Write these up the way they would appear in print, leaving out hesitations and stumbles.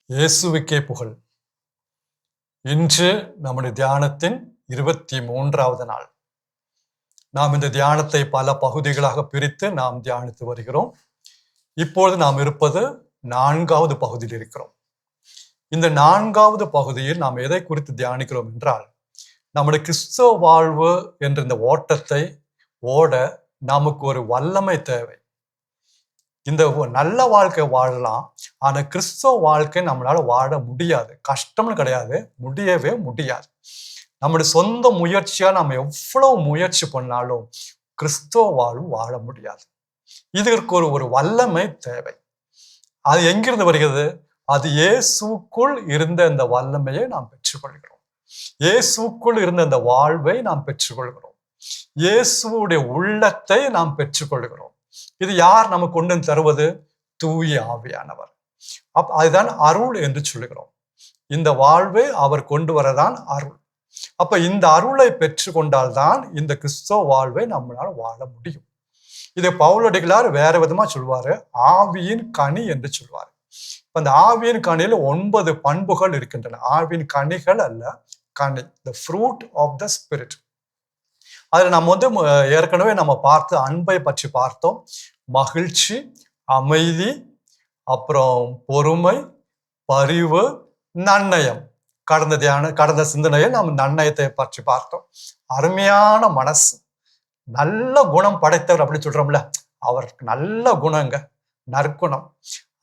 இயேசுவுக்கே புகழ். இன்று நம்முடைய தியானத்தின் 23வது நாள். நாம் இந்த தியானத்தை பல பகுதிகளாக பிரித்து நாம் தியானித்து வருகிறோம். இப்பொழுது நாம் இருப்பது 4வது பகுதியில் இருக்கிறோம். இந்த 4வது பகுதியில் நாம் எதை குறித்து தியானிக்கிறோம் என்றால், நம்முடைய கிறிஸ்தவ வாழ்வு என்ற இந்த ஓட்டத்தை ஓட நமக்கு ஒரு வல்லமை தேவை. இந்த நல்ல வாழ்க்கை வாழலாம், ஆனா கிறிஸ்தவ வாழ்க்கை நம்மளால வாழ முடியாது. கஷ்டம்னு கிடையாது, முடியவே முடியாது. நம்முடைய சொந்த முயற்சியா நம்ம எவ்வளவு முயற்சி பண்ணாலும் கிறிஸ்தவ வாழ்வு வாழ முடியாது. இதற்கு ஒரு வல்லமை தேவை. அது எங்கிருந்து வருகிறது? அது இயேசுக்குள் இருந்த இந்த வல்லமையை நாம் பெற்றுக்கொள்கிறோம். இயேசுக்குள் இருந்த இந்த வாழ்வை நாம் பெற்றுக்கொள்கிறோம். இயேசுடைய உள்ளத்தை நாம் பெற்றுக்கொள்கிறோம். இது யார் நமக்கு கொண்டு தருவது? தூய ஆவியானவர். அதுதான் அருள் என்று சொல்லுகிறோம். இந்த வாழ்வை அவர் கொண்டு வரதான் அருள். அப்ப இந்த அருளை பெற்று கொண்டால்தான் இந்த கிறிஸ்தவ வாழ்வை நம்மளால் வாழ முடியும். இதை பவுலடிகளார் வேற விதமா சொல்வாரு, ஆவியின் கனி என்று சொல்வாரு. இப்ப இந்த ஆவியின் கனியில் 9 பண்புகள் இருக்கின்றன. ஆவியின் கனிகள் அல்ல, கனி, the fruit of the spirit. அதுல நம்ம ஏற்கனவே நம்ம பார்த்து அன்பை பற்றி பார்த்தோம். மகிழ்ச்சி, அமைதி, அப்புறம் பொறுமை, பரிவு, நன்னயம். கடந்த சிந்தனையில் நாம் நன்னயத்தை பற்றி பார்த்தோம். அருமையான மனசு, நல்ல குணம் படைத்தவர் அப்படி சொல்றோம்ல, அவருக்கு நல்ல குணங்க, நற்குணம்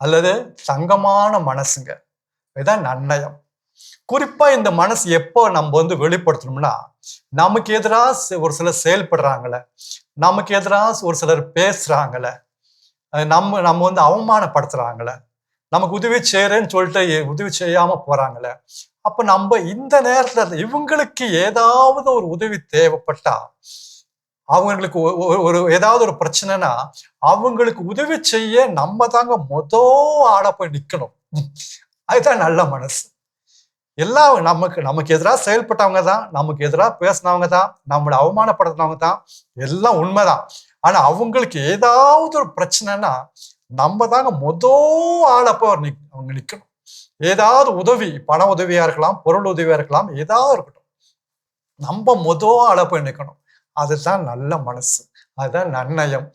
அல்லது தங்கமான மனசுங்க, இதுதான் நன்னயம். குறிப்பா இந்த மனசு எப்போ நம்ம வெளிப்படுத்தணும்னா, நமக்கு எதிராக ஒரு சிலர் செயல்படுறாங்களே, நமக்கு எதிராக ஒரு சிலர் பேசுறாங்களே, நம்ம அவமானப்படுத்துறாங்களே, நமக்கு உதவி செய்யறேன்னு சொல்லிட்டு உதவி செய்யாம போறாங்களே, அப்ப நம்ம இந்த நேரத்துல இவங்களுக்கு ஏதாவது ஒரு உதவி தேவைப்பட்டா, அவங்களுக்கு ஒரு ஏதாவது ஒரு பிரச்சனைனா அவங்களுக்கு உதவி செய்ய நம்ம தாங்க ஆள போய் நிக்கணும். அதுதான் நல்ல மனசு. எல்லாம் நமக்கு எதிராக செயல்பட்டவங்க தான், நமக்கு எதிராக பேசினவங்க தான், நம்மளை அவமானப்படுத்தினவங்க தான், எல்லாம் உண்மைதான். ஆனா அவங்களுக்கு ஏதாவது ஒரு பிரச்சனைனா நம்ம தாங்க ஆளப்போ அவங்க நிக்கணும். ஏதாவது உதவி, பண உதவியா இருக்கலாம், பொருள் உதவியா இருக்கலாம், ஏதாவது இருக்கட்டும், நம்ம ஆள போய் நிக்கணும். அதுதான் நல்ல மனசு, அதுதான் நன்னயம்,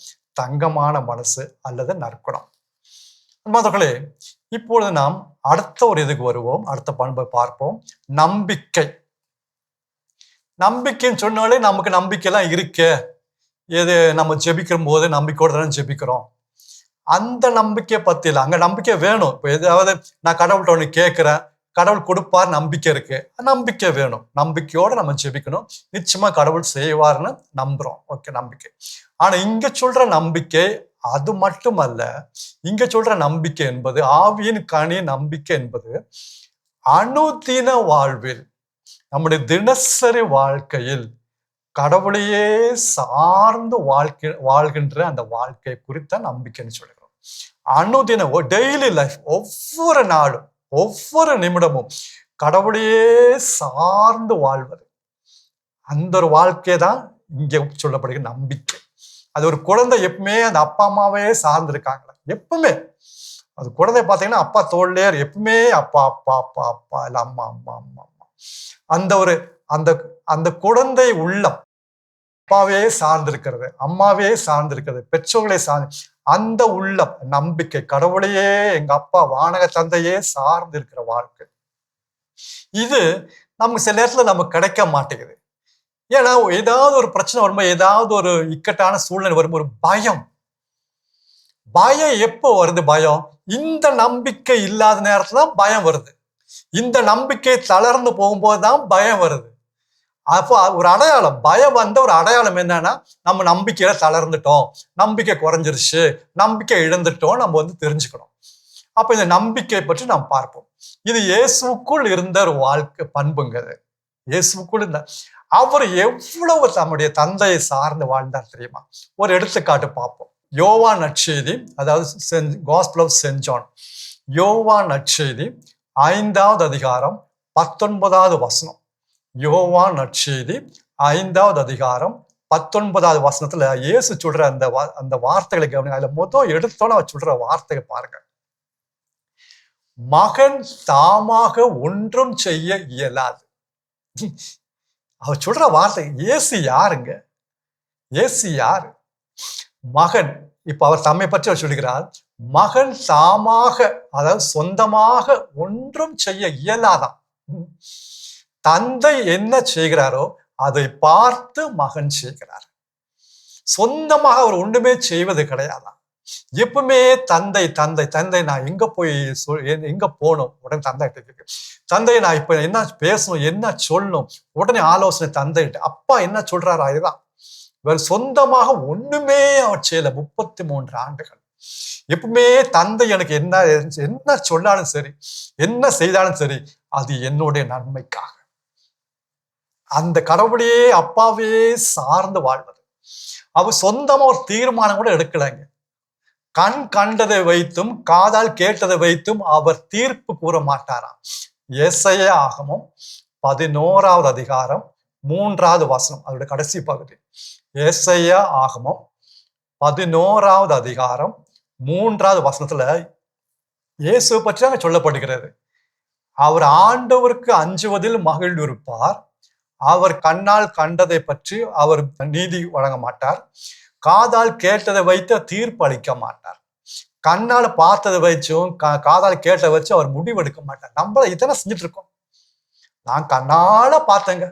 தங்கமான மனசு அல்லது நற்குணம். அன்பானவர்களே, இப்பொழுது நாம் அடுத்த ஒரு இதுக்கு வருவோம். அடுத்த பண்பை பார்ப்போம். நம்பிக்கை. நம்பிக்கைன்னு சொன்னாலே நமக்கு நம்பிக்கைலாம் இருக்கு. எது நம்ம ஜெபிக்கும் போது நம்பிக்கையோட தானே ஜெபிக்கிறோம். அந்த நம்பிக்கை பத்தி இல்லை, அங்க நம்பிக்கை வேணும். இப்போ ஏதாவது நான் கடவுள்கிட்ட ஒன்று கேட்கிறேன், கடவுள் கொடுப்பார், நம்பிக்கை இருக்கு, நம்பிக்கை வேணும். நம்பிக்கையோட நம்ம ஜெபிக்கணும். நிச்சயமா கடவுள் செய்வார்னு நம்புறோம். ஓகே, நம்பிக்கை. ஆனா இங்க சொல்ற நம்பிக்கை அது மட்டுமல்ல. இங்க சொல்ற நம்பிக்கை என்பது, ஆவியின் கனி நம்பிக்கை என்பது, அனுதின வாழ்வில், நம்முடைய தினசரி வாழ்க்கையில் கடவுளையே சார்ந்து வாழ்கின்ற அந்த வாழ்க்கை குறித்த நம்பிக்கைன்னு சொல்லுகிறோம். அனுதின டெய்லி லைஃப், ஒவ்வொரு நாளும் ஒவ்வொரு நிமிடமும் கடவுளையே சார்ந்து வாழ்வது, அந்த ஒரு வாழ்க்கை தான் இங்க சொல்லப்படுகிற நம்பிக்கை. அது ஒரு குழந்தை எப்பவுமே அந்த அப்பா அம்மாவே சார்ந்து இருக்காங்களா, எப்பவுமே அது குழந்தை பார்த்தீங்கன்னா அப்பா தோல்லே எப்பவுமே அப்பா அப்பா அப்பா அப்பா இல்ல அம்மா அம்மா அம்மா அம்மா. அந்த ஒரு அந்த அந்த குழந்தை உள்ளம் அப்பாவே சார்ந்திருக்கிறது, அம்மாவே சார்ந்திருக்கிறது, பெற்றோர்களே சார்ந்து அந்த உள்ளம் நம்பிக்கை, கடவுளையே எங்க அப்பா வானக தந்தையே சார்ந்து இருக்கிற வாழ்க்கை. இது நமக்கு சில நேரத்துல நமக்கு கிடைக்க மாட்டேங்குது. ஏன்னா ஏதாவது ஒரு பிரச்சனை வரும்போது, ஏதாவது ஒரு இக்கட்டான சூழ்நிலை வரும்போது பயம். பயம் எப்போ வருது? பயம் இந்த நம்பிக்கை இல்லாத நேரத்துல தான் பயம் வருது. இந்த நம்பிக்கை தளர்ந்து போகும்போது தான் பயம் வருது. அப்போ ஒரு அடையாளம், பயம் வந்த ஒரு அடையாளம் என்னன்னா, நம்ம நம்பிக்கையில தளர்ந்துட்டோம், நம்பிக்கை குறைஞ்சிருச்சு, நம்பிக்கை இழந்துட்டோம், நம்ம தெரிஞ்சுக்கணும். அப்ப இந்த நம்பிக்கை பற்றி நாம் பார்ப்போம். இது இயேசுக்குள் இருந்த ஒரு வாழ்க்கை பண்புங்க. இயேசுக்குள் இருந்த அவர் எவ்வளவு தம்முடைய தந்தையை சார்ந்து வாழ்ந்தார் தெரியுமா? ஒரு எடுத்துக்காட்டு பார்ப்போம். யோவான் நற்செய்தி, அதாவது காஸ்பல் ஆஃப் செயின்ட் ஜான், யோவான் நற்செய்தி 5வது அதிகாரம் 19வது வசனம். யோவான் நற்செய்தி 5வது அதிகாரம் 19வது வசனத்துல இயேசு சொல்ற அந்த வார்த்தைகளை கவனிங்க. அதுல எடுத்தோன்னு அவர் சொல்ற வார்த்தையை பாருங்க. மகன் தாமாக ஒன்றும் செய்ய இயலாது. அவர் சொல்ற வார்த்தை, இயேசு யாருங்க? இயேசு யாரு? மகன். இப்ப அவர் தம்மை பற்றி அவர் சொல்கிறார், மகன் தாமாக, அதாவது சொந்தமாக ஒன்றும் செய்ய இயலாதான். தந்தை என்ன செய்கிறாரோ அதை பார்த்து மகன் செய்கிறார். சொந்தமாக அவர் ஒன்றுமே செய்வது கிடையாதான். எப்பவுமே தந்தை தந்தை தந்தை, நான் எங்க போய் எங்க போகணும், உடனே தந்தை தந்தை, நான் இப்ப என்ன பேசணும், என்ன சொல்லணும், உடனே ஆலோசனை தந்தைட்டு. அப்பா என்ன சொல்றாரு அதுதான். இவர் சொந்தமாக ஒண்ணுமே அவர் செய்யல. 33 ஆண்டுகள் எப்பவுமே தந்தை எனக்கு என்ன சொன்னாலும் சரி, என்ன செய்தாலும் சரி, அது என்னுடைய நன்மைக்காக. அந்த கடவுளையே அப்பாவே சார்ந்து வாழ்வது. அவர் சொந்தமா ஒரு தீர்மானம் கூட எடுக்கலைங்க. கண் கண்டதை வைத்தும் காதால் கேட்டதை வைத்தும் அவர் தீர்ப்பு கூற மாட்டாராம். ஏசாயா ஆகமம் 11வது அதிகாரம் 3வது வசனம், அதோட கடைசி பகுதி. ஏசாயா ஆகமம் 11வது அதிகாரம் 3வது வசனத்துல இயேசு பற்றி அங்க சொல்லப்படுகிறது. அவர் ஆண்டவருக்கு அஞ்சுவதில் மகிழ்ந்திருப்பார். அவர் கண்ணால் கண்டதை பற்றி அவர் நீதி வழங்க மாட்டார். காதால் கேட்டதை வைத்து தீர்ப்பு அளிக்க மாட்டார். கண்ணால பார்த்ததை வச்சும் காதால் கேட்டதை வச்சு அவர் முடிவெடுக்க மாட்டார். நம்மள இதனை செஞ்சுட்டு இருக்கோம். நான் கண்ணால பார்த்தேங்க,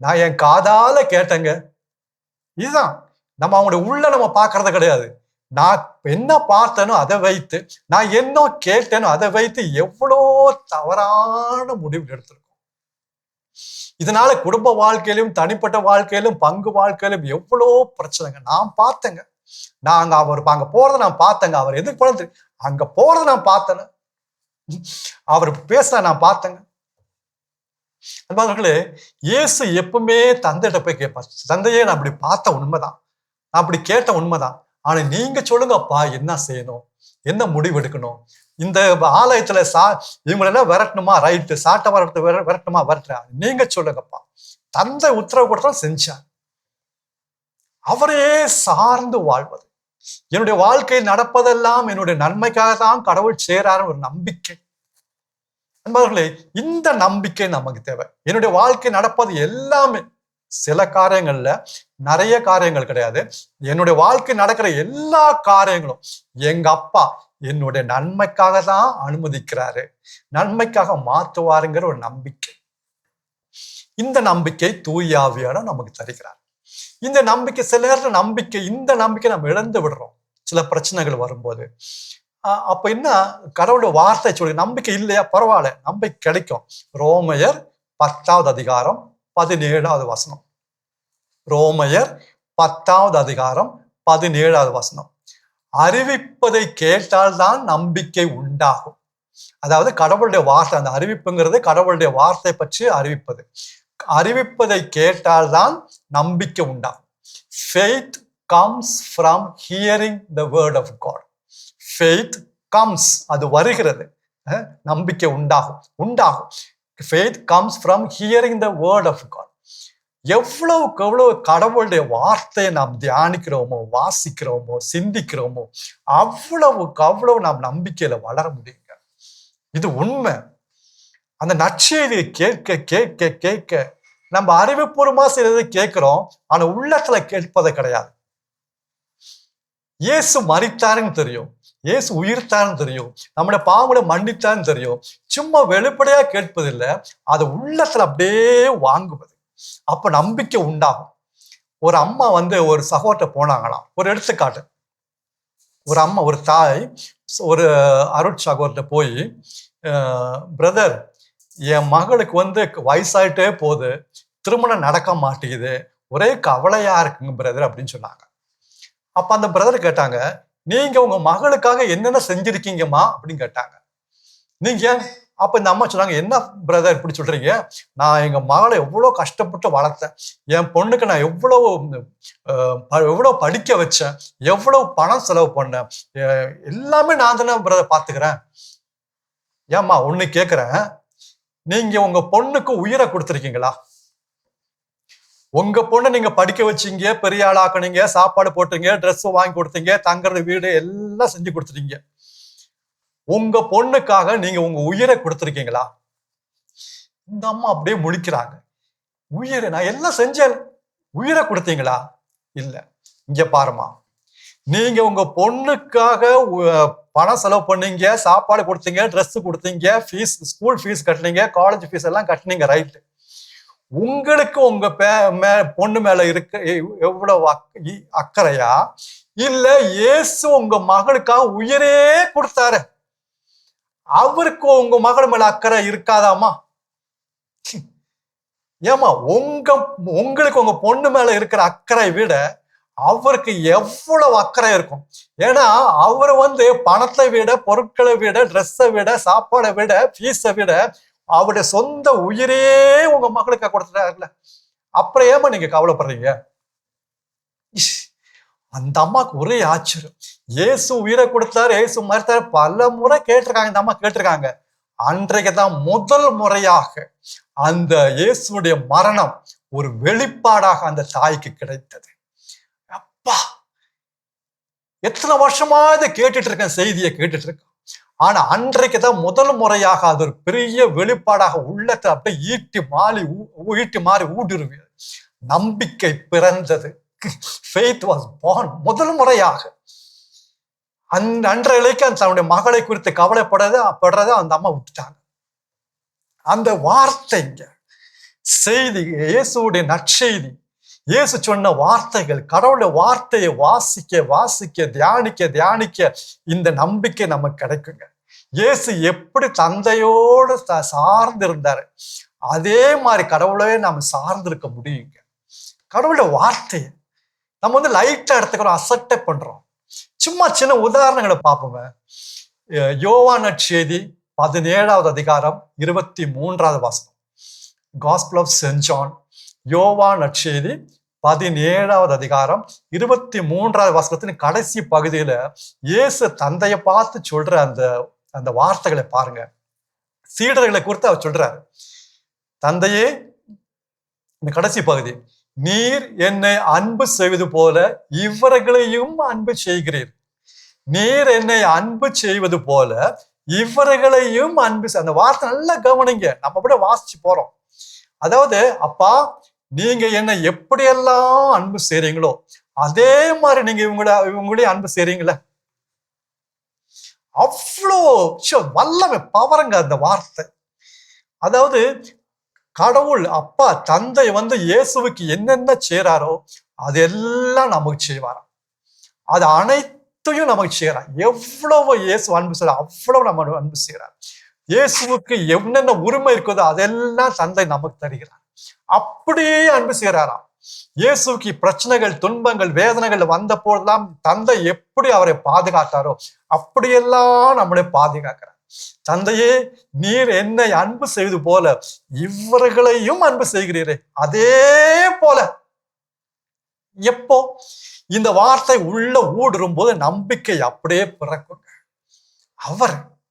நான் என் காதால கேட்டேங்க, இதுதான். நம்ம அவங்களுடைய உள்ள நம்ம பார்க்கறது கிடையாது. நான் என்ன பார்த்தேனோ அதை வைத்து, நான் என்ன கேட்டேனோ அதை வைத்து எவ்வளோ தவறான முடிவு எடுத்திருக்கோம். இதனால குடும்ப வாழ்க்கையிலும் தனிப்பட்ட வாழ்க்கையிலும் பங்கு வாழ்க்கையிலும் எவ்வளோ பிரச்சனைங்க. நான் பார்த்தேங்க, நான் அங்க போறதை நான் பார்த்தேங்க. அவர் எதுக்கு போனது, அங்க போறதை நான் பார்த்தேன். அவர் பேச நான் பார்த்தேங்க. அன்பார்களே, இயேசு எப்பவுமே தந்தைகிட்ட போய் கேட்பார், தந்தையே நான் அப்படி பார்த்த உண்மைதான், நான் அப்படி கேட்ட உண்மைதான், ஆனா நீங்க சொல்லுங்கப்பா என்ன செய்யணும், என்ன முடிவு எடுக்கணும், இந்த ஆலயத்துல இவங்களெல்லாம் விரட்டணுமா, ரைட்டு, சாட்டை விரட்டணுமா, விரட்டுறா, நீங்க சொல்லுங்கப்பா. தந்தை உத்தரவு கொடுத்தா செஞ்சார். அவரே சார்ந்து வாழ்வது. என்னுடைய வாழ்க்கையில் நடப்பதெல்லாம் என்னுடைய நன்மைக்காக தான் கடவுள் செய்றாருன்னு ஒரு நம்பிக்கை. நண்பர்களே, இந்த நம்பிக்கை நமக்கு தேவை. என்னுடைய வாழ்க்கை நடப்பது எல்லாமே, சில காரியங்கள்ல, நிறைய காரியங்கள் கிடையாது, என்னுடைய வாழ்க்கை நடக்கிற எல்லா காரியங்களும் எங்க அப்பா என்னுடைய நன்மைக்காக தான் அனுமதிக்கிறாரு, நன்மைக்காக மாற்றுவாருங்கிற ஒரு நம்பிக்கை. இந்த நம்பிக்கை தூய ஆவியானவர் நமக்கு தருகிறார். இந்த நம்பிக்கை, சில நேரத்துல நம்பிக்கை, இந்த நம்பிக்கை நம்ம இழந்து விடுறோம் சில பிரச்சனைகள் வரும்போது. அப்ப என்ன, கடவுளுடைய வார்த்தை சொல்லி நம்பிக்கை இல்லையா, பரவாயில்ல, நம்பிக்கை கிடைக்கும். ரோமையர் 10வது அதிகாரம் 17வது வசனம். ரோமையர் 10வது அதிகாரம் 17வது வசனம். அறிவிப்பதை கேட்டால்தான் நம்பிக்கை உண்டாகும். அதாவது கடவுளுடைய வார்த்தை, அந்த அறிவிப்புங்கிறது கடவுளுடைய வார்த்தை பற்றி அறிவிப்பது. அறிவிப்பதை கேட்டால்தான் நம்பிக்கை உண்டாகும். Faith comes from hearing the word of God. Faith comes, அது வருகிறது, நம்பிக்கை உண்டாகும். Faith comes from hearing the word of God. எவ்வளவுக்கு எவ்வளவு கடவுளுடைய வார்த்தையை நாம் தியானிக்கிறோமோ, வாசிக்கிறோமோ, சிந்திக்கிறோமோ, அவ்வளவுக்கு அவ்வளவு நாம் நம்பிக்கையில வளர முடியுங்க. இது உண்மை. அந்த நற்செய்தியை கேட்க கேட்க கேட்க நம்ம அறிவுபூர்வமா சிலது கேட்கிறோம், ஆனா உள்ளத்துல கேட்பது கிடையாது. இயேசு மரித்தாருன்னு தெரியும், இயேசு உயிர்த்தாருன்னு தெரியும், நம்முடைய பாவங்களை மன்னித்தான்னு தெரியும். சும்மா வெளிப்படையா கேட்பதில்லை, அது உள்ளத்துல அப்படியே வாங்குவது. அப்ப நம்பிக்கை உண்டாகும். ஒரு அம்மா ஒரு சகோதரத்தை போனாங்களாம். ஒரு எடுத்துக்காட்டு, ஒரு அம்மா, ஒரு தாய் ஒரு அருட்சகோதரத்தை போய், பிரதர், என் மகளுக்கு வயசாயிட்டே போகுது, திருமணம் நடக்க மாட்டேங்குது, ஒரே கவலையா இருக்குங்க பிரதர் அப்படின்னு சொன்னாங்க. அப்ப அந்த பிரதர் கேட்டாங்க, நீங்க உங்க மகளுக்காக என்னென்ன செஞ்சிருக்கீங்கம்மா அப்படின்னு கேட்டாங்க. நீங்க, அப்ப இந்த அம்மா சொன்னாங்க, என்ன பிரதர் இப்படி சொல்றீங்க, நான் எங்க மகளை எவ்வளவு கஷ்டப்பட்டு வளர்த்தேன், என் பொண்ணுக்கு நான் எவ்வளவு படிக்க வச்சேன், எவ்வளவு பணம் செலவு பண்ணேன், எல்லாமே நான் தானே பிரதர் பாத்துக்கிறேன். ஏம்மா ஒண்ணு கேக்குறேன், நீங்க உங்க பொண்ணுக்கு உயிரை கொடுத்துருக்கீங்களா? உங்க பொண்ணை நீங்க படிக்க வச்சீங்க, பெரிய ஆளாக்குனீங்க, சாப்பாடு போட்டீங்க, ட்ரெஸ் வாங்கி கொடுத்தீங்க, தங்குறது வீடு எல்லாம் செஞ்சு கொடுத்துட்டீங்க. உங்க பொண்ணுக்காக நீங்க உங்க உயிரை கொடுத்திருக்கீங்களா? இந்த அம்மா அப்படியே முழிக்கிறாங்க. உயிரை நான் எல்லாம் செஞ்சேன், உயிரை கொடுத்தீங்களா? இல்ல. இங்க பாருமா, நீங்க உங்க பொண்ணுக்காக பணம் செலவு பண்ணீங்க, சாப்பாடு கொடுத்தீங்க, ட்ரெஸ் கொடுத்தீங்க, ஃபீஸ், ஸ்கூல் ஃபீஸ் கட்டினீங்க, காலேஜ் ஃபீஸ் எல்லாம் கட்டினீங்க, ரைட். உங்களுக்கு உங்க பொண்ணு மேல இருக்க எவ்வளவு அக்கறையா? இல்ல இயேசு உங்க மகளுக்காக உயிரே கொடுத்தாரு, அவருக்கு உங்க மகள் மேல அக்கறை இருக்காதாமா? ஏமா உங்களுக்கு உங்க பொண்ணு மேல இருக்கிற அக்கறை விட அவருக்கு எவ்வளவு அக்கறை இருக்கும். ஏன்னா அவர் பணத்தை விட, பொருட்களை விட, ட்ரெஸ்ஸை விட, சாப்பாடை விட, ஃபீஸை விட அவருடைய சொந்த உயிரே உங்க மகளுக்கு கொடுத்துட்டாருல. அப்புறம் ஏமா நீங்க கவலைப்படுறீங்க? அந்த அம்மாவுக்கு ஒரே ஆச்சரியம். இயேசு உயிரை கொடுத்தாரு, இயேசு மறுத்தாரு, பல முறை கேட்டிருக்காங்க. இந்த அம்மா கேட்டிருக்காங்க. அன்றைக்குதான் முதல் முறையாக அந்த இயேசுடைய மரணம் ஒரு வெளிப்பாடாக அந்த தாய்க்கு கிடைத்தது. அப்பா, எத்தனை வருஷமா இதை கேட்டுட்டு இருக்கேன், செய்தியை கேட்டுட்டு இருக்கேன். ஆனா அன்றைக்குதான் முதல் முறையாக அது ஒரு பெரிய வெளிப்பாடாக உள்ளத்தை அப்படியே ஈட்டி மாறி ஊடுருவியது. நம்பிக்கை பிறந்தது. Faith was born. முதல் முறையாக அன்றைக்கு தன்னுடைய மகளை குறித்து கவலைப்படுறத அந்த அம்மா விட்டுட்டாங்க. அந்த வார்த்தைங்க செய்தி, இயேசுடைய நற்செய்தி, இயேசு சொன்ன வார்த்தைகள், கடவுளுடைய வார்த்தையை வாசிக்க வாசிக்க, தியானிக்க தியானிக்க இந்த நம்பிக்கை நமக்கு கிடைக்குங்க. இயேசு எப்படி தந்தையோடு சார்ந்து இருந்தாரு, அதே மாதிரி கடவுளே நாம சார்ந்திருக்க முடியுங்க. கடவுளுடைய வார்த்தையை நம்ம லைட்டா எடுத்துக்கிறோம், அசட்டை பண்றோம். சும்மா சின்ன உதாரணங்களை பார்ப்போங்க. யோவான் நற்செய்தி 17வது அதிகாரம் 23வது வசனம். Gospel of St. John, யோவான் நற்செய்தி 17வது அதிகாரம் 23வது வசனத்தின் கடைசி பகுதியில இயேசு தந்தையை பார்த்து சொல்ற அந்த வார்த்தைகளை பாருங்க. சீடர்களை குறித்து அவர் சொல்றாரு. தந்தையே, இந்த கடைசி பகுதி, நீர் என்னை அன்பு செய்வது போல இவர்களையும் அன்பு செய்கிறீர். நீர் என்னை அன்பு செய்வது போல இவர்களையும் அன்பு. அந்த வார்த்தை நல்லா கவனிங்க, நம்ம கூட வாசிச்சு போறோம். அதாவது, அப்பா, நீங்க என்னை எப்படியெல்லாம் அன்பு செய்றீங்களோ அதே மாதிரி நீங்க இவங்களையும் அன்பு செய்றீங்களே. அவ்வளோ வல்லமை, பவருங்க அந்த வார்த்தை. அதாவது கடவுள் அப்பா தந்தை இயேசுவுக்கு என்னென்ன செய்றாரோ அதெல்லாம் நமக்கு செய்வாராம். அது அனைத்தையும் நமக்கு செய்யறார். எவ்வளவு இயேசு அன்பு செய்யறார், அவ்வளவு நம்ம அன்பு செய்யறார். இயேசுவுக்கு என்னென்ன உரிமை இருக்குதோ அதெல்லாம் தந்தை நமக்கு தருகிறார். அப்படியே அன்பு செய்யறாராம். இயேசுக்கு பிரச்சனைகள், துன்பங்கள், வேதனைகள் வந்த போதெல்லாம் தந்தை எப்படி அவரை பாதுகாத்தாரோ அப்படியெல்லாம் நம்மளை பாதுகாக்கிறார். தந்தையே, நீர் என்னை அன்பு செய்வது போல இவர்களையும் அன்பு செய்கிறீரே, அதே போல. எப்போ இந்த வார்த்தை உள்ள ஊடுருவும் போது நம்பிக்கை அப்படியே பிறக்குங்க.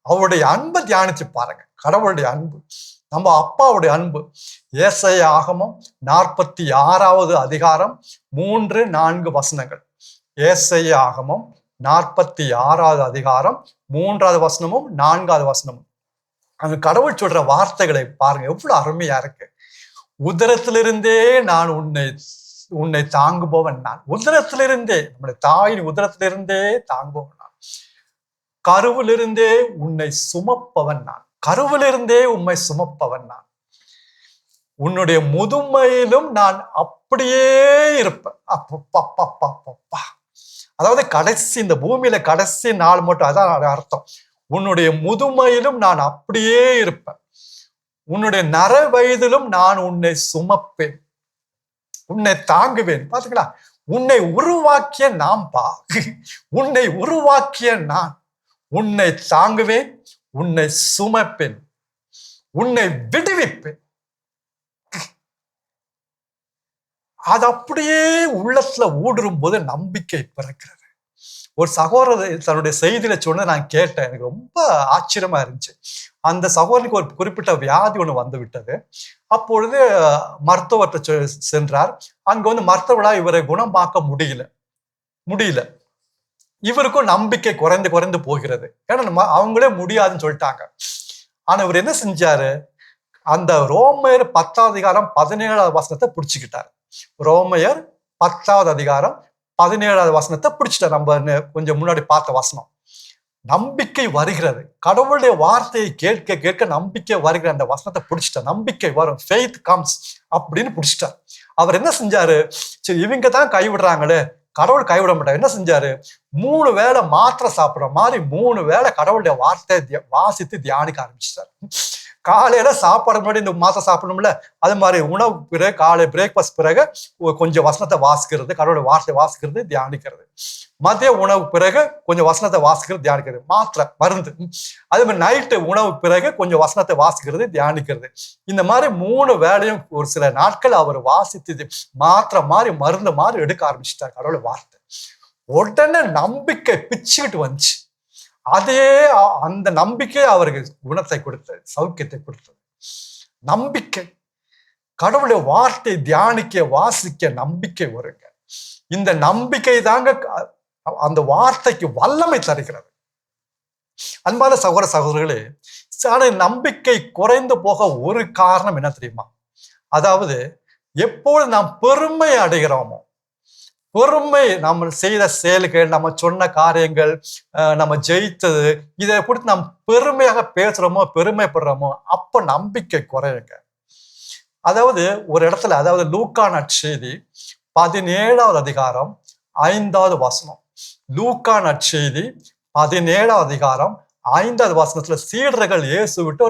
அவருடைய அன்பை தியானிச்சு பாருங்க. கடவுளுடைய அன்பு, நம்ம அப்பாவுடைய அன்பு. ஏசாயா ஆகமம் 46வது அதிகாரம் 3-4 வசனங்கள். ஏசாயா ஆகமம் 46வது அதிகாரம் 3வது வசனமும் 4வது வசனமும். அங்க கடவுள் சொல்ற வார்த்தைகளை பாருங்க, எவ்வளவு அருமையா இருக்கு. உதரத்திலிருந்தே நான் உன்னை தாங்குபவன் நான். உதரத்திலிருந்தே, நம்முடைய தாயின் உதரத்திலிருந்தே தாங்குபவன் நான். கருவிலிருந்தே உன்னை சுமப்பவன் நான். கருவிலிருந்தே உம்மை சுமப்பவன் நான். உன்னுடைய முதுமையிலும் நான் அப்படியே இருப்பேன். அப்பப்பா, அதாவது கடைசி, இந்த பூமியில கடைசி நாள் மட்டும், அதான் அர்த்தம். உன்னுடைய முதுமையிலும் நான் அப்படியே இருப்பேன். உன்னுடைய நர வயதிலும் நான் உன்னை சுமப்பேன், உன்னை தாங்குவேன். பாத்தீங்களா? உன்னை உருவாக்கிய நான் பா, உன்னை உருவாக்கிய நான். உன்னை தாங்குவேன், உன்னை சுமப்பேன், உன்னை விடுவிப்பேன். அது அப்படியே உள்ளத்துல ஊடுருவும் போது நம்பிக்கை பிறக்கிறது. ஒரு சகோதரர் தன்னுடைய செய்தியில சொன்ன நான் கேட்டேன், எனக்கு ரொம்ப ஆச்சரியமா இருந்துச்சு. அந்த சகோதரனுக்கு ஒரு குறிப்பிட்ட வியாதி ஒண்ணு வந்து விட்டது. அப்பொழுது மருத்துவர்கிட்ட சென்றார். அங்க மருத்துவர்களா இவரை குணமாக்க முடியல. இவருக்கும் நம்பிக்கை குறைந்து குறைந்து போகிறது. ஏன்னா அவங்களே முடியாதுன்னு சொல்லிட்டாங்க. ஆனா இவர் என்ன செஞ்சாரு, அந்த ரோமையர் 10வது அதிகாரம் 17வது வசனத்தை பிடிச்சுக்கிட்டார். ரோமையர் 10வது அதிகாரம் 17வது வசனத்தை பிடிச்சிட்டார். நம்ம கொஞ்சம் முன்னாடி பார்த்த வசனம். நம்பிக்கை வருகிறது. கடவுளுடைய வார்த்தையை கேட்க கேட்க நம்பிக்கை வருகிற அந்த வசனத்தை பிடிச்சிட்டார். நம்பிக்கை வரும், ஃபெய்த் கம்ஸ் அப்படின்னு பிடிச்சிட்டார். அவர் என்ன செஞ்சாரு, சரி இவங்க தான் கைவிடுறாங்களே, கடவுள் கைவிட மாட்டார். என்ன செஞ்சாரு, 3 வேளை மாத்திரை சாப்பிடுற மாதிரி 3 வேளை கடவுளுடைய வார்த்தையை வாசித்து தியானிக்க ஆரம்பிச்சிட்டார். காலையில சாப்பாடு முன்னாடி இந்த மாத்திரை சாப்பிடணும்ல, அது மாதிரி உணவு பிறகு காலை பிரேக்ஃபாஸ்ட் பிறகு கொஞ்சம் வசனத்தை வாசிக்கிறது, கடவுளுடைய வார்த்தையை வாசிக்கிறது, தியானிக்கிறது. மதிய உணவு பிறகு கொஞ்சம் வசனத்தை வாசிக்கிறது, தியானிக்கிறது. மாத்திரை மருந்து. அதே மாதிரி நைட்டு உணவு பிறகு கொஞ்சம் வசனத்தை வாசிக்கிறது, தியானிக்கிறது. இந்த மாதிரி 3 வேளையும் ஒரு சில நாட்கள் அவர் வாசித்து மாத்திரை மாதிரி மருந்து மாதிரி எடுக்க ஆரம்பிச்சிட்டார் கடவுளை வார்த்தை. உடனே நம்பிக்கை பிச்சுக்கிட்டு வந்துச்சு. அதே அந்த நம்பிக்கை அவருக்கு குணத்தை கொடுத்தது, சௌக்கியத்தை கொடுத்தது. நம்பிக்கை, கடவுளுடைய வார்த்தை தியானிக்க வாசிக்க நம்பிக்கை வருங்க. இந்த நம்பிக்கை தாங்க அந்த வார்த்தைக்கு வல்லமை தருகிறது. அன்பான சகோதர சகோதரர்களே, ஆனா நம்பிக்கை குறைந்து போக ஒரு காரணம் என்ன தெரியுமா? அதாவது எப்பொழுது நாம் பெருமை அடைகிறோமோ, பெருமை, நம்ம செய்த செயல்கள், நம்ம சொன்ன காரியங்கள், நம்ம ஜெயித்தது, இதை குறித்து நாம் பெருமையாக பேசுறோமோ பெருமைப்படுறோமோ அப்ப நம்பிக்கை குறையுங்க. அதாவது ஒரு இடத்துல, அதாவது லூக்கா நற்செய்தி 17வது அதிகாரம் 5வது வசனம். லூக்கா நற்செய்தி 17வது அதிகாரம் 5வது வசனத்துல சீடர்கள் இயேசு விட்டு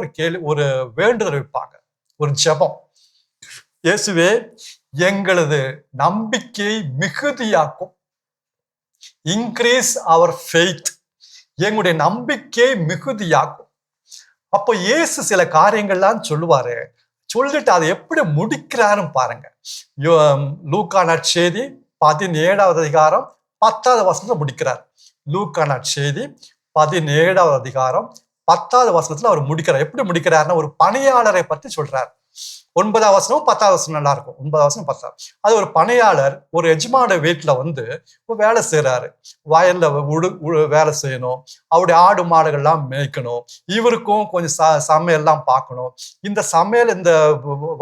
ஒரு வேண்டுதல் வைப்பாங்க, ஒரு ஜெபம். இயேசுவே, எங்களது நம்பிக்கையை மிகுதியாக்கும். Increase our faith. எங்களுடைய நம்பிக்கையை மிகுதியாக்கும். அப்போ இயேசு சில காரியங்கள்லாம் சொல்லுவாரு. சொல்லிட்டு அதை எப்படி முடிக்கிறாருன்னு பாருங்க. லூக்கா நற்செய்தி 17வது அதிகாரம் 10வது வசனத்துல முடிக்கிறார். லூக்கா நற்செய்தி 17வது அதிகாரம் 10வது வசனத்துல அவர் முடிக்கிறார். எப்படி முடிக்கிறாருன்னா, ஒரு பணியாளரை பற்றி சொல்றார். 9வது வசனம் 10வது வசனம் நல்லா இருக்கும். 9வது வசனம் 10வது. அது ஒரு பணியாளர் ஒரு எஜமான வீட்டுல வேலை செய்யறாரு. வயல்ல வேலை செய்யணும், அவருடைய ஆடு மாடுகள்லாம் மேய்க்கணும், இவருக்கும் கொஞ்சம் சமையல்லாம் பார்க்கணும். இந்த சமையல், இந்த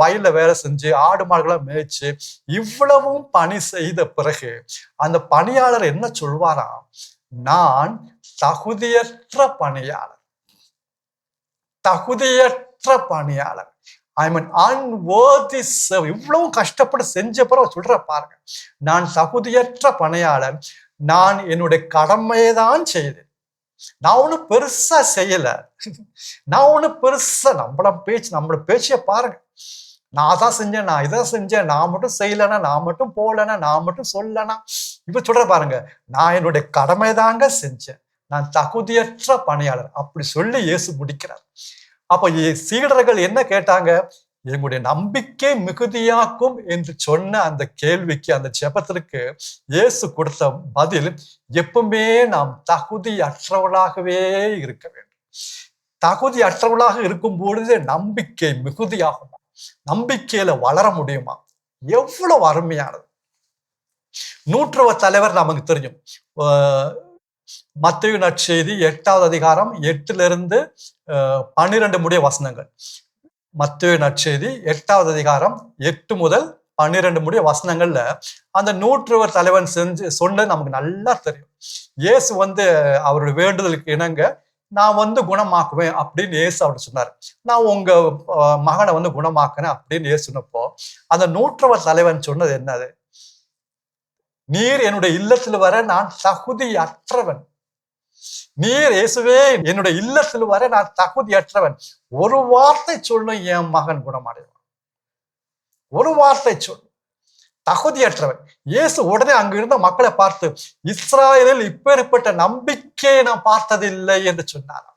வயல்ல வேலை செஞ்சு ஆடு மாடுகள்லாம் மேய்ச்சு இவ்வளவும் பணி செய்த பிறகு அந்த பணியாளர் என்ன சொல்வாராம், நான் தகுதியற்ற பணியாளர், தகுதியற்ற பணியாளர், ஐ மீன் அன்வர்தி சர்வ். இவ்வளவு கஷ்டப்பட்டு செஞ்ச பிறகு சொல்ற பாருங்க, நான் தகுதியற்ற பணியாளர், நான் என்னுடைய கடமையைதான் செய்தேன், நான் ஒன்னும் பெருசா செய்யல, நான் ஒன்னும் பெருசா நம்மளோட பேச்சைய பாருங்க, நான் அதான் செஞ்சேன், நான் இதை செஞ்சேன், நான் மட்டும் செய்யலனா, நான் மட்டும் போலனா, நான் மட்டும் சொல்லனா. இப்ப சொல்ற பாருங்க, நான் என்னுடைய கடமைதாங்க செஞ்சேன், நான் தகுதியற்ற பணியாளர். அப்படி சொல்லி இயேசு முடிக்கிறார். அப்ப சீடர்கள் என்ன கேட்டாங்க, எங்களுடைய நம்பிக்கை மிகுதியாக்கும் என்று சொன்ன அந்த கேள்விக்கு, அந்த ஜெபத்திற்கு இயேசு கொடுத்த பதில், எப்பவுமே நாம் தகுதி அற்றவர்களாகவே இருக்க வேண்டும். தகுதி அற்றவர்களாக இருக்கும் பொழுது நம்பிக்கை மிகுதியாகுமா, நம்பிக்கையில வளர முடியுமா? எவ்வளவு அருமையானது. நூற்றுவ தலைவர் நமக்கு தெரியும். மத்தேயு நற்செய்தி 8வது அதிகாரம் 8லிருந்து 12 முடிய வசனங்கள். மத்தேயு நற்செய்தி 8வது அதிகாரம் 8 முதல் 12 முடிய வசனங்கள்ல அந்த நூற்றுவர் தலைவன் சொன்னது நமக்கு நல்லா தெரியும். இயேசு அவருடைய வேண்டுதலுக்கு இணங்க, நான் குணமாக்குவேன் அப்படின்னு இயேசு அவர் சொன்னார். நான் உங்க மகனை குணமாக்குறேன் அப்படின்னு இயேசு சொன்னப்போ, அந்த நூற்றுவர் தலைவன் சொன்னது என்னது, நீர் என்னுடைய இல்லத்தில் வர நான் தகுதி அற்றவன், நீர் இயேசுவே என்னுடைய இல்லத்தில் வர நான் தகுதியற்றவன், ஒரு வார்த்தை சொல்லும் என் மகன் குணமடைவான், ஒரு வார்த்தை சொல்லும், தகுதியற்றவன். இயேசு உடனே அங்கு இருந்த மக்களை பார்த்து, இஸ்ராயலில் இப்பேற்பட்ட நம்பிக்கையை நான் பார்த்ததில்லை என்று சொன்னார்.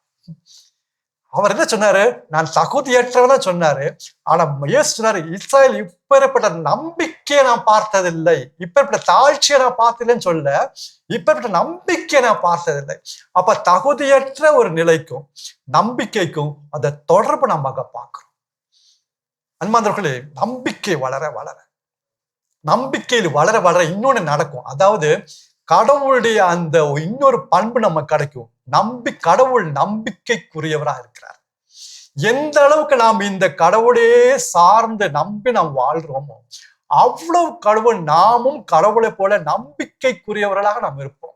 அவர் என்ன சொன்னாரு, நான் தகுதியற்றவன் சொன்னாரு. ஆனா இயேசு சொன்னாரு, இஸ்ராயல் இப்பேற்பட்ட நம்பிக்கையை நான் பார்த்ததில்லை, இப்பேற்பட்ட தாழ்ச்சியை நான் பார்த்ததில்லைன்னு சொல்ல, இப்பேற்பட்ட நம்பிக்கையை நான் பார்த்ததில்லை. அப்ப தகுதியற்ற ஒரு நிலைக்கும் நம்பிக்கைக்கும் அந்த தொடர்பு நம்ம அங்க பார்க்கிறோம். அன்பார்ந்தவர்களே, நம்பிக்கை வளர வளர, நம்பிக்கையில் வளர வளர இன்னொன்னு நடக்கும். அதாவது கடவுளுடைய அந்த இன்னொரு பண்பு நம்ம கிடைக்கும். கடவுள் நம்பிக்கைக்குரியவரா இருக்கிறார். எந்த அளவுக்கு நாம் இந்த கடவுளையே சார்ந்து நம்பி நாம் வாழ்றோமோ அவ்வளவு கடவுள் நாமும் கடவுளை போல நம்பிக்கைக்குரியவர்களாக நாம் இருப்போம்.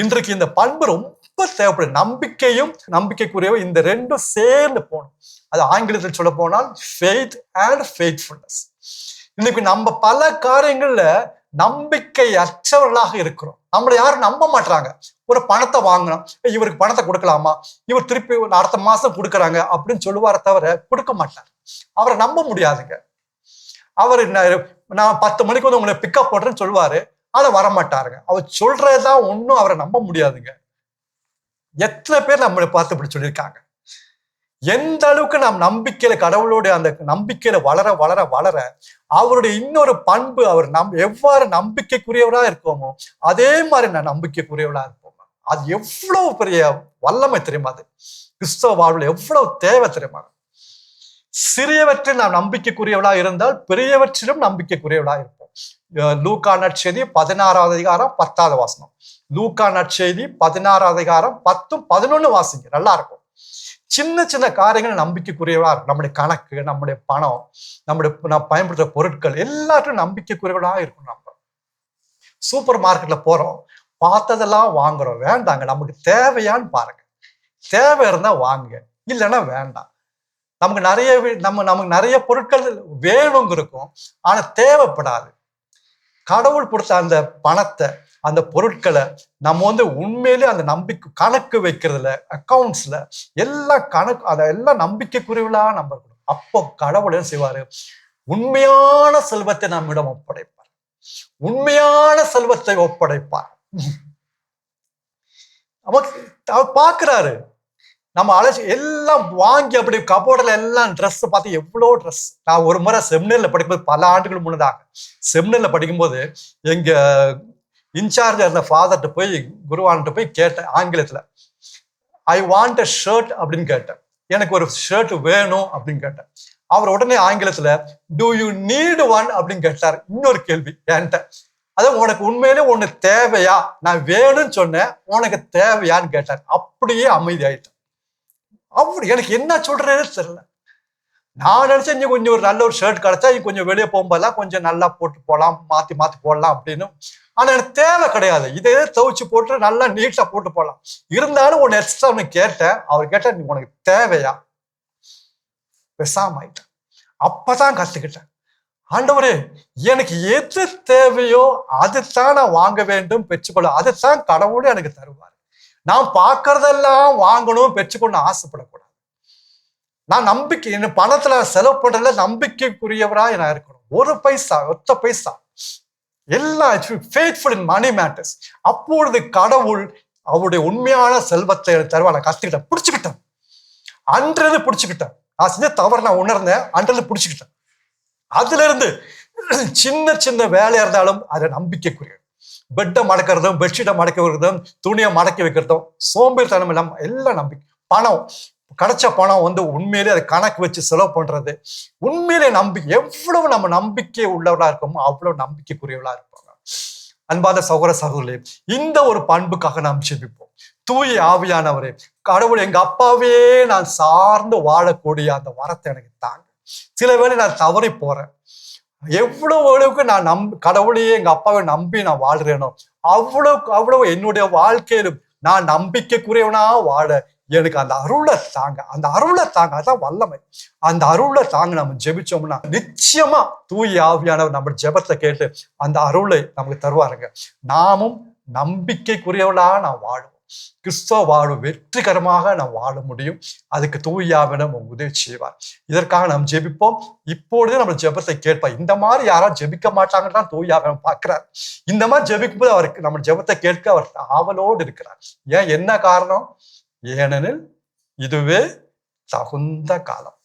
இன்றைக்கு இந்த பண்பு ரொம்ப தேவைப்படும். நம்பிக்கையும் நம்பிக்கைக்குரியவர் இந்த ரெண்டும் சேர்ந்து போகணும். அது ஆங்கிலத்தில் சொல்ல போனால் ஃபெய்த் அண்ட் ஃபெய்த்ஃபுல்னஸ். இன்னைக்கு நம்ம பல காரியங்கள்ல நம்பிக்கை அற்றவர்களாக இருக்கிறோம். நம்மளை யாரும் நம்ப மாட்டாங்க. ஒரு பணத்தை வாங்கணும், இவருக்கு பணத்தை கொடுக்கலாமா, இவர் திருப்பி அடுத்த மாசம் கொடுக்குறாங்க அப்படின்னு சொல்லுவார தவிர கொடுக்க மாட்டார். அவரை நம்ப முடியாதுங்க. அவர் நான் 10 மணிக்கு வந்து உங்களை பிக்கப் போடுறேன்னு சொல்லுவாரு, ஆனா வரமாட்டாருங்க. அவர் சொல்றதுதான் ஒன்னும் அவரை நம்ப முடியாதுங்க. எத்தனை பேர் நம்மளை பார்த்து இப்படி சொல்லியிருக்காங்க. எந்த அளவுக்கு நாம் நம்பிக்கையில கடவுளோட அந்த நம்பிக்கையில வளர வளர வளர அவருடைய இன்னொரு பண்பு, அவர் எவ்வாறு நம்பிக்கைக்குரியவரா இருக்கோமோ அதே மாதிரி நான் நம்பிக்கைக்குரியவளா இருப்போம். அது எவ்வளவு பெரிய வல்லமை தெரியுமா? அது கிறிஸ்தவ வாழ்வில் எவ்வளவு தேவை தெரியுமா? சிறியவற்றில் நாம் நம்பிக்கைக்குரியவளா இருந்தால் பெரியவற்றிலும் நம்பிக்கைக்குரியவளா இருப்போம். லூக்கா நற்செய்தி 16வது அதிகாரம் 10வது வசனம். லூக்கா நற்செய்தி 16வது அதிகாரம் 10, 11 வாசிங்க, நல்லா இருக்கும். சின்ன சின்ன காரியங்கள் நம்பிக்கைக்குரியவா இருக்கும். நம்முடைய கணக்கு, நம்முடைய பணம், நம்ம பயன்படுத்துற பொருட்கள் எல்லாத்தையும் நம்பிக்கைக்குரியவளா இருக்கும். நம்ம சூப்பர் மார்க்கெட்ல போறோம், பார்த்ததெல்லாம் வாங்குறோம். வேண்டாங்க, நமக்கு தேவையான்னு பாருங்க. தேவை இருந்தா வாங்க, இல்லைன்னா வேண்டாம். நமக்கு நிறைய பொருட்கள் வேணுங்க இருக்கும், ஆனா தேவைப்படாது. கடவுள் கொடுத்த அந்த பணத்தை, அந்த பொருட்களை நம்ம உண்மையிலே அந்த நம்பிக்கை கணக்கு வைக்கிறதுல, அக்கௌண்ட்ஸ்ல எல்லாம் அதெல்லாம் நம்பிக்கைக்குரியவளா நம்ம இருக்கணும். அப்போ கடவுள் என்ன செய்வாரு? உண்மையான செல்வத்தை நம்மிடம் ஒப்படைப்பார். உண்மையான செல்வத்தை ஒப்படைப்பார். அவர் பார்க்கிறாரு, நம்ம எல்லாம் வாங்கி அப்படி கபோர்டில் எல்லாம் ட்ரெஸ் பார்த்து எவ்வளோ ட்ரெஸ். நான் ஒரு முறை செமினர்ல படிக்கும்போது, பல ஆண்டுகள் முன்னதாக செமினர்ல படிக்கும்போது, எங்க இன்சார்ஜ் இருந்த ஃபாதர்கிட்ட போய், குருவான்கிட்ட போய் கேட்டேன் ஆங்கிலத்துல. ஐ வாண்ட் அ ஷர்ட் அப்படின்னு கேட்டேன். எனக்கு ஒரு ஷர்ட் வேணும் அப்படின்னு கேட்டேன். அவர் உடனே ஆங்கிலத்துல டூ யூ நீட் ஒன் அப்படின்னு கேட்டார். இன்னொரு கேள்வி என்கிட்ட, அதான் உனக்கு உண்மையிலே ஒண்ணு தேவையா, நான் வேணும்னு சொன்னேன், உனக்கு தேவையான்னு கேட்டார். அப்படியே அமைதி ஆயிட்டேன். எனக்கு என்ன சொல்றேன்னு தெரியல. நான் நினைச்சேன் இங்க கொஞ்சம் ஒரு நல்ல ஒரு ஷர்ட் கிடைச்சா கொஞ்சம் வெளியே போகும்போதெல்லாம் கொஞ்சம் நல்லா போட்டு போகலாம், மாத்தி போடலாம் அப்படின்னு. ஆனா எனக்கு தேவை கிடையாது. இதே துவைச்சு போட்டு நல்லா நீட்டா போட்டு போடலாம். இருந்தாலும் ஒன்னு எக்ஸ்ட்ரா ஒன்னு கேட்டேன். அவர் கேட்டா நீ உனக்கு தேவையா? பெசாம ஆயிட்டேன். அப்பதான் கத்துக்கிட்டேன், ஆண்டவரே எனக்கு எது தேவையோ அதுதான் நான் வாங்க வேண்டும், பெற்றுக்கொள்ள. அதுதான் கடவுளே எனக்கு தருவார். நான் பார்க்கறதெல்லாம் வாங்கணும், பெற்றுக்கொண்டு ஆசைப்படக்கூடாது. நான் நம்பிக்கை, என் பணத்துல செலவு பண்றதுல நம்பிக்கைக்குரியவரா நான் இருக்கணும். ஒரு பைசா, ஒத்த பைசா எல்லாம் ஃபெய்த்ஃபுல் இன் மணி மேட்டர்ஸ். அப்பொழுது கடவுள் அவருடைய உண்மையான செல்வத்தை தருவா. நான் கத்துக்கிட்டேன், பிடிச்சுக்கிட்டேன். அன்றது பிடிச்சுக்கிட்டேன். நான் செஞ்ச தவறு நான் உணர்ந்தேன், அன்றது பிடிச்சுக்கிட்டேன். அதுல இருந்து சின்ன சின்ன வேலையா இருந்தாலும் அதை நம்பிக்கைக்குரிய. பெட்டை மடக்கிறதும், பெட்ஷீட்டை மடக்கி வைக்கிறதும், துணியை மடக்கி வைக்கிறதும், சோம்பேறித்தனம் இல்லாம எல்லாம் நம்பிக்கை. பணம் கிடைச்ச பணம் உண்மையிலே அதை கணக்கு வச்சு செலவு பண்றது, உண்மையிலே நம்பிக்கை. எவ்வளவு நம்ம நம்பிக்கை உள்ளவர்களா இருக்கோமோ அவ்வளவு நம்பிக்கைக்குரியவளா இருப்பாங்க. அன்பான சகோதர சகோதரி, இந்த ஒரு பண்புக்காக நாம் ஜெபிப்போம். தூய ஆவியானவரே, கடவுள் எங்க அப்பாவே நான் சார்ந்து வாழக்கூடிய அந்த வரத்தை எனக்கு தாங்க. சில வேளை நான் தவறி போறேன். எவ்வளவு அளவுக்கு நான் கடவுளையே எங்க அப்பாவை நம்பி நான் வாழ்றேனோ அவ்வளவு என்னுடைய வாழ்க்கையிலும் நான் நம்பிக்கைக்குரியவனா வாழ எனக்கு அந்த அருளை தாங்க. அந்த அருளை தாங்க, அதான் வல்லமை. அந்த அருளை தாங்க நம்ம ஜெபிச்சோம்னா நிச்சயமா தூய ஆவியானவர் நம்ம ஜெபத்தை கேட்டு அந்த அருளை நமக்கு தருவாருங்க. நாமும் நம்பிக்கைக்குரியவளா நான் வாழுவோம். கிறிஸ்தவ வாழ்வு வெற்றிகரமாக நாம் வாழ முடியும். அதுக்கு தூய ஆவியானவர் உதவி செய்வார். இதற்காக நாம் ஜெபிப்போம். இப்பொழுதே நம்ம ஜெபத்தை கேட்பார். இந்த மாதிரி யாராவது ஜெபிக்க மாட்டாங்கன்னு தான் தூய ஆவியானவர் பார்க்கிறார். இந்த மாதிரி ஜெபிக்கும் போது அவருக்கு நம்ம ஜெபத்தை கேட்க அவர் ஆவலோடு இருக்கிறார். ஏன், என்ன காரணம்? ஏனெனில் இதுவே தகுந்த காலம்.